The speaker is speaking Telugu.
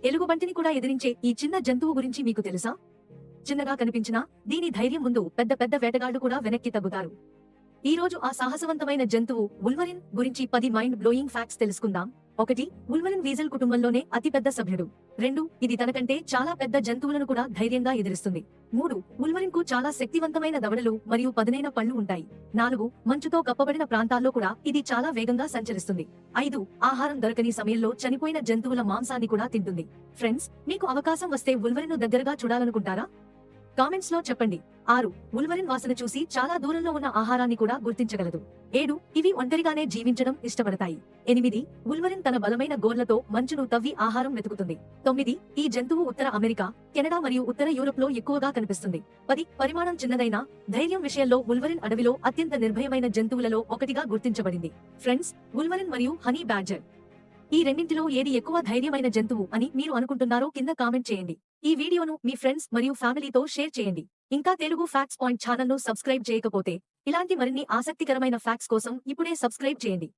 ఎలుగుబంటిని కూడా ఎదిరించే ఈ చిన్న జంతువు గురించి మీకు తెలుసా? చిన్నగా కనిపించినా దీని ధైర్యం ముందు పెద్ద పెద్ద వేటగాళ్లు కూడా వెనక్కి తగ్గుతారు. ఈ రోజు ఆ సాహసవంతమైన జంతువు వుల్వరిన్ గురించి 10 మైండ్ బ్లోయింగ్ ఫ్యాక్ట్స్ తెలుసుకుందాం. 1. వుల్వరిన్ వీజల్ కుటుంబంలోనే అతిపెద్ద సభ్యుడు. 2. ఇది తనకంటే చాలా పెద్ద జంతువులను కూడా ధైర్యంగా ఎదిరిస్తుంది. 3. వుల్వరిన్ కు చాలా శక్తివంతమైన దవడలు మరియు పదునైన పళ్ళు ఉంటాయి. 4. మంచుతో కప్పబడిన ప్రాంతాల్లో కూడా ఇది చాలా వేగంగా సంచరిస్తుంది. 5. ఆహారం దొరకని సమయంలో చనిపోయిన జంతువుల మాంసాన్ని కూడా తింటుంది. ఫ్రెండ్స్, మీకు అవకాశం వస్తే వుల్వరిన్ ను దగ్గరగా చూడాలనుకుంటారా? కామెంట్స్ లో చెప్పండి. 6. వుల్వరిన్ వాసన చూసి చాలా దూరంలో ఉన్న ఆహారాన్ని కూడా గుర్తించగలదు. 7. ఇవి ఒంటరిగానే జీవించడం ఇష్టపడతాయి. 8. వుల్వరిన్ తన బలమైన గోర్లతో మంచును తవ్వి ఆహారం వెతుకుతుంది. 9. ఈ జంతువు ఉత్తర అమెరికా, కెనడా మరియు ఉత్తర యూరోప్ లో ఎక్కువగా కనిపిస్తుంది. 10. పరిమాణం చిన్నదైన ధైర్యం విషయంలో వుల్వరిన్ అడవిలో అత్యంత నిర్భయమైన జంతువులలో ఒకటిగా గుర్తించబడింది. ఫ్రెండ్స్, వుల్వరిన్ మరియు హనీ బ్యాడ్జర్, ఈ రెండింటిలో ఏది ఎక్కువ ధైర్యమైన జంతువు అని మీరు అనుకుంటున్నారో కింద కామెంట్ చేయండి. ఈ వీడియోను మీ ఫ్రెండ్స్ మరియు ఫ్యామిలీతో షేర్ చేయండి. ఇంకా తెలుగు ఫ్యాక్ట్స్ పాయింట్ ఛానల్ ను సబ్స్క్రైబ్ చేయకపోతే ఇలాంటి మరిన్ని ఆసక్తికరమైన ఫ్యాక్ట్స్ కోసం ఇప్పుడే సబ్స్క్రైబ్ చేయండి.